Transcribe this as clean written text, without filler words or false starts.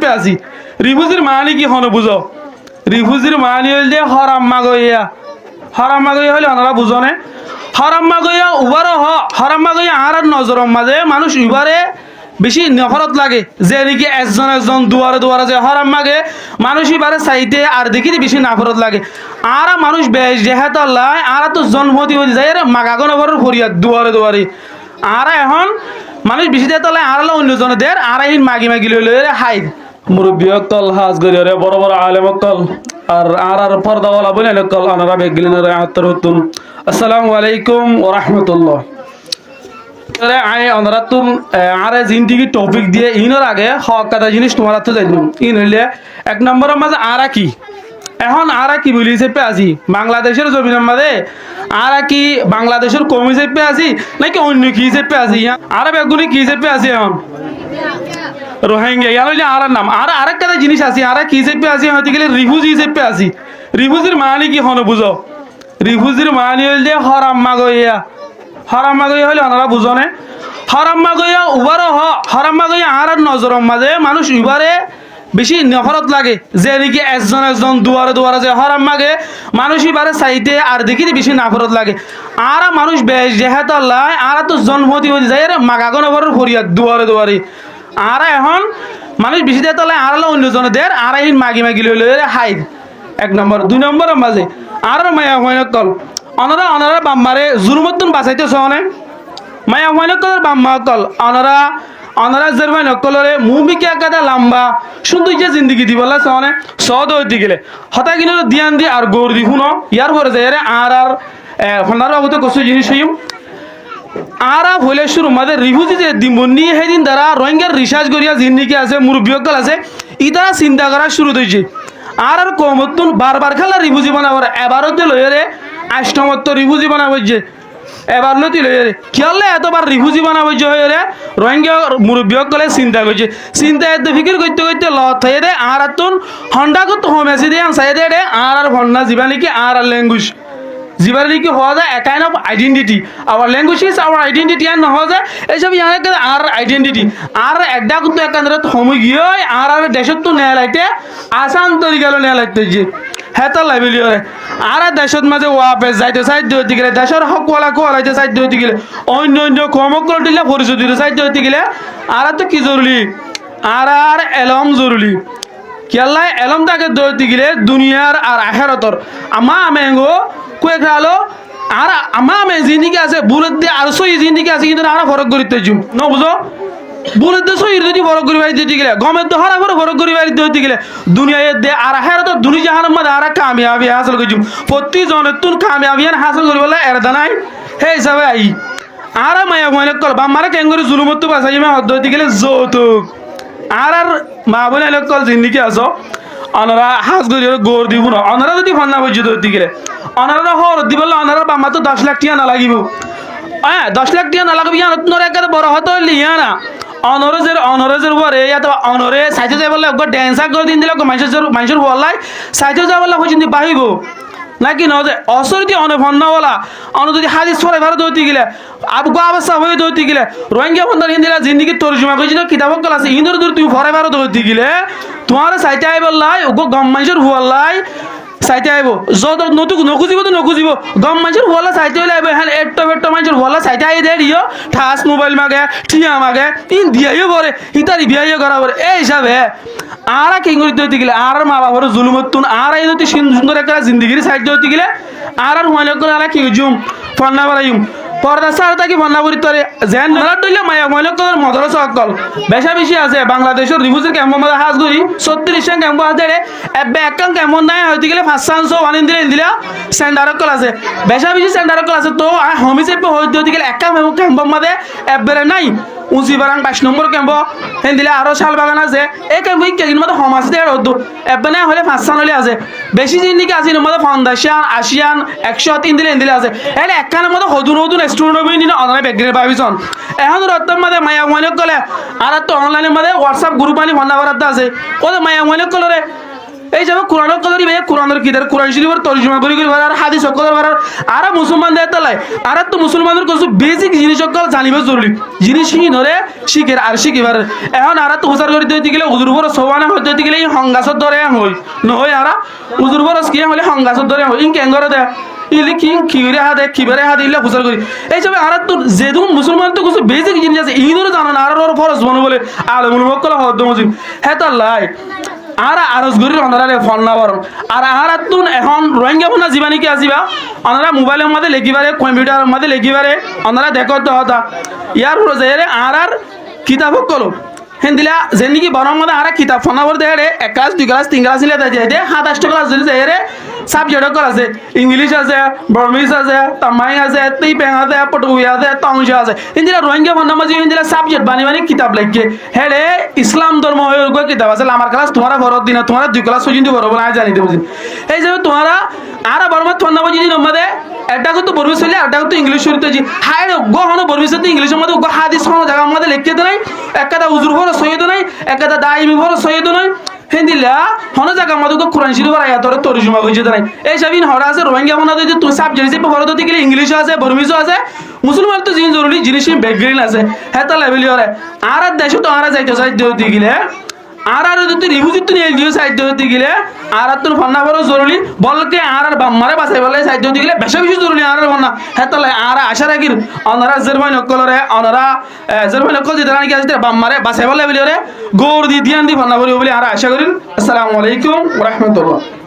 চেপে আছি রিফিউজির মানি কি হন বুঝো রিফিউজির মানি হইল যে হরাম মাগইয়া হলে ওনারা বুঝনে হরাম মাগইয়া উবারও হরাম মাগইয়া আর নজরম মাঝে মানুষ উবারে বেশি নফরত লাগে যে নাকি একজন দুয়ারে যে হরাম মাগে মানুষ এবারে চাইতে আর দেখি বেশি নাফরত লাগে আর মানুষ বেশ যেহেতু আল্লাহ আর তো জন্মতি হয়ে যায় মাগাগো নগরের ফরিয়াদ দুয়ারে আর এখন মানুষ বেশি দিয়ে তলে আর অন্যজনদের আর এই মাগি লইলে হাইদ মুরব্বী অকল হাজ গরিয়রে বড় বড় আলেম অকল আর পর্দাওয়ালা বলেন অকল আনারা বেগলিন আত্মরতুন আসসালামু আলাইকুম ওয়া রাহমাতুল্লাহ আয় ওনারা তুম আর জিন্দিগি টপিক দিয়ে ইনোর আগে হক কাটা জিনিস তোমার তো জানিম ইন হইলে এক নম্বরের মাঝে আরা কি এখন আরা কি বলি চেপে আছি বাংলাদেশের জমিনের মাঝে আরা কি বাংলাদেশের কমি চেপে আছি নাকি অন্য কি চেপে আছি আর বেগুনি কি চেপে আছি এখন রোহিঙ্গা ইয়ার হইলে আর নাম আর আরেকটা জিনিস আছে আর কি চেপে আছি হয়তো গেলে রিফিউজি চেপে আছি রিফিউজির মানি কি হন বুঝো রিফিউজির মানি হইল যে হরাম মাগইয়া হলে ওনারা বুঝনে হরাম মাগইয়া উবারও হরাম মাগইয়া আর নজরম মাঝে মানুষ উবারে বেশি নফরত লাগে যে নাকি একজন দুয়ারে যে হরাম মাগে মানুষ এবারে চাইতে আর দেখি বেশি নাফরত লাগে আর মানুষ বেশ যেহেতু আল্লাহ আর তো জন্মতি হয়ে যায় মাগাগো নগরের ফরিয়াদ দুয়ারে আর এখন মানুষ বেশি দিয়ে তলে আর অন্যজনদের আর এই মাগি লইলে হাইদ এক নম্বর দুই নম্বরের মাঝে আর মায়া কল অনারা বাম্মারে জুলুমতুন বাঁচাইতে সহনে মায়া কল বাম্মা কল অনারা জেরবাই নকলরে মুমিকে একাদা লম্বা সুন্দর যে জিন্দগি দিবলা সহনে সদ হইতে গেলে হঠাৎ কিন্তু দিয়ান দি আর গৌর দি শুনো ইয়ার পরে যায় আর ফোনার বাবুতে কষ্ট জিনিস হইম আর হইলে শুরু মাঝে রিফিউজি যে দিমনি সেদিন দ্বারা রোহিঙ্গার রিসার্চ করিয়া জিন্দিগি আছে মুরব্বীসকল আছে ই দ্বারা চিন্তা করা শুরু হয়েছে আর কমতুন বারবার খেলা রিফিউজি বানাবার এবারতে লইরে আষ্টমত্ব রিফিউজি বানাবো যে এবার লতি লইরে খেয়ালে এতবার রিফিউজি বানাবো যে হয়ে রে রোহিঙ্গা মুরব্বীসকলে চিন্তা করছে চিন্তা এত ফিকির করতে লত হয়ে রে আর তুন হন্ডা করতে হোমেসি দিয়ে চাই দে আর ভন্না জীবা নাকি আর ল্যাঙ্গুয়েজ জীবার নাকি হওয়া যায় a kind of identity our language is our identity আর নহওয়া যায় এইসব ইয়ার আর আইডেন্টিটি আর একটা কিন্তু একান্তরে সময় গিয়ে আর দেশত তো নেয়া লাইতে আসান তরিকা নেয়া লাইতে যে হেতার লাইবেলি আর দেশত মাঝে ওয়াপে যাইতে সাহায্য হইতে গেলে দেশের হকওয়ালা কোয়ালাইতে সাহায্য হইতে গেলে অন্য কর্মকল দিলে পরিচয় দিতে সাহায্য হইতে গেলে আর তো কি জরুরি আর এলম জরুরি কেল্লাই এলম তাকে দৌড়তে গেলে দুনিয়ার আর আখেরাতর আমা আমেঙ্গো কয়েক আলো আর আমা আমে জিন্দিগি আছে বুলেট দিয়ে আর সই জিন্দিগি আছে কিন্তু আর ফরক করিতে জুম ন বুঝো বুলেট দিয়ে সই যদি ফরক করি বাড়ি দিতে গেলে গমের তো হারা করে ফরক করি বাড়ি দিতে গেলে দুনিয়ায় দে আর আখেরাতর দুনিয়া জাহানের মধ্যে আর কামিয়াবি হাসিল করি জুম প্রতিজনের তুন কামিয়াবি হাসিল করি বলে এরদা নাই হে হিসাবে আই আর মায়া মনে কল বাম্মারা কেঙ্গুরি জুলুমত বাসাই হদ হইতে গেলে যৌতুক আর মা বোন কল জিন্দিগি আছো অনারা হাজ গরি গৌর দিব না অনারা যদি ফন্না বইতে ধরতে গেলে অনারা হর দিব অনারা বাম্মা তো 10 লাখ টিয়া না লাগিব 10 লাখ টিয়া না লাগবে ইয়ার একেবারে বড় হতো লিয়া না অনরেজের পরে অনরে সাইতে যাই বললে ড্যান্সার করে দিন দিলে মানুষের বললাই সাইতে যাই বললে পর্যন্ত বাহিব নাকি ন যে অসরতি অনে ফন্নাওয়ালা অন যদি হাদিস পড়ে ভারত দৌড়তে গেলে আবু অবস্থা হয়ে দৌড়তে গেলে রোহিঙ্গা বন্ধন হিন্দিলা জিন্দিগি তর্জমা করে যদি কিতাব কল আছে ইন্দুর দূর তুমি ভরে ভারত দৌড়তে গেলে তোমার সাইতে আই বললাই ওগো গম মানুষের হুয়াল্লাই সাইতে আইব যত নকুজিব তো নকুজিব গম মানুষের হুয়াল্লা সাইতে হইলে আইব হ্যাঁ এট্টো মানুষের হুয়াল্লা সাইতে আই দে দিও ঠাস মোবাইল মাগে ঠিয়া মাগে ইন দিয়াইও পরে ইতারি বিয়াইও করা পরে এই হিসাবে আর কি করতে গেলে আর মা বাবার জুলুমতুন আর এই যদি সুন্দর একটা জিন্দিগির সাহায্য হতে গেলে আর হুয়ালে করে আর কি জুম ফন্না বাড়াইম পর্দা সার তাকে ফন্না করি তোরে যেন মেলা দইলে মায়া ময়লক তোর মদর সকল বেশি আছে বাংলাদেশের রিফিউজি ক্যাম্প মধ্যে হাজ করি 36 ক্যাম্প আছে রে এবে একখান ক্যাম্প নাই হইতে গেলে 500 ওয়ান দিলে সেন্টার কল আছে বেশি সেন্টার কল আছে তো হোমি চেপে হইতে গেলে একটা ক্যাম্প মধ্যে এবারে নাই উঁচি বারাং 22 নম্বর ক্যাম্প হেন দিলে আরো শাল বাগান আছে এই ক্যাম্প কেজির মধ্যে সমাজ দিয়ে হতো এবে না হলে 500 হলে আছে বেশি জিনিস আছে এর মধ্যে ফাউন্ডেশন আসিয়ান 103 দিলে আছে এলে একখানের মধ্যে নতুন স্টুডেন্ট হবি না অনলাইন ব্যাকগ্রাউন্ড পাবিছন এখন রত্তর মধ্যে মায়া ময়লক কলে আর তো অনলাইনের মধ্যে হোয়াটসঅ্যাপ গ্রুপ আনি ফোন নাম্বার আছে ওদের মায়া ময়লক কলরে এই যে কোরআন কদরি ভাই কোরআনের কিদার কোরআন শরীফের তর্জমা করে করে আর হাদিস সকলের আর আর মুসলমান দেয় তালাই আর তো মুসলমানদের কিছু বেসিক জিনিস সকল জানিব জরুরি জিনিস ধরে শিখের আর শিখিবার এখন আর তো হুসার করে দিতে গেলে হুজুর বড় সোয়ানা হইতে গেলে এই হংগাসর ধরে হই নহয় আর হুজুর বড় কি হলে হংগাসর ধরে হই ইন কেন করে দেয় ইলি কি কিরে হাতে কিবারে হাতে ইলে হুসার করি এই সব আর তো যেদুন মুসলমান তো কিছু বেসিক জিনিস আছে ইনরে জানা না আর ওর ফরজ বনে বলে আলমুল মক্কল হদ মুসলিম হেতাল্লাই আর আরজ গরি অনারালে ফোন না বরং আর তুন এখন রোহিঙ্গা ফোনা জীবানি কি আসিবা অনারা মোবাইলের মধ্যে লেখিবারে কম্পিউটারের মধ্যে লেখিবারে অনারা দেখো তো হতা ইয়ার রোজেরে আর কিতাব কলো হেন্দিলা যেনিকি বরং মধ্যে আর কিতাব ফোনাবর দেয় 1 ক্লাস 2 ক্লাস 3 ক্লাস নিলে দেয় 27 ক্লাস যদি যায় রে সাবজেক্ট কল আছে ইংলিশ আছে বর্মিজ আছে তামাই আছে তিপেং আছে পটুই আছে তংশ আছে হিন্দিলা রোহিঙ্গা ফোন নামাজি হিন্দিলা সাবজেক্ট বানি বানি কিতাব লিখে হেলে ইসলাম ধর্ম হয়ে গো কিতাব আছে আমার ক্লাস তোমার বড় দিন তোমার 2 ক্লাস পর্যন্ত বড় বলে জানিতে বুঝিন এই যে তোমারা আর বর্মা ফোন নামাজি নমাদে এটা কিন্তু বর্মিজ হইলে এটা কিন্তু ইংলিশ শুরুতে জি হাই গো হনো বর্মিজ তো ইংলিশের মধ্যে গো হাদিস হনো জায়গা মধ্যে লিখতে নাই একটা হুজুর ভর সৈয়দ নাই একটা দাইমি ভর সৈয়দ নাই হেন্দিলা হনো জায়গা মধ্যে কোরআন শরীফ আর আয়াতরে তরজমা কইছে নাই এই সবিন হরা আছে রোহিঙ্গা মনে যদি তুই সাবজেক্ট হিসেবে পড়তে দিলে ইংলিশও আছে বর্মিজও আছে মুসলমান তো জিন জরুরি জিনিস ব্যাকগ্রাউন্ড আছে হেতা লেভেল হরে আর দেশ তো আর যাইতো সাইড দিলে আর যদি রিভিউজিত নিয়ে দিও সাইড দিতে গেলে আর তোর ফন্না বড় জরুরি বলকে আর বাম্মারে বাসাই বলে সাইড দিতে গেলে বেশি বেশি জরুরি আর ফন্না হেতালে আর আশা রাখির অনারা জার্মান নকলরে অনারা জার্মান নকল দিতে নাকি আসতে বাম্মারে বাসাই বলে বলে গৌর দি দিয়ান দি ফন্না বলি বলে আর আশা করি আসসালামু আলাইকুম ওয়া রাহমাতুল্লাহ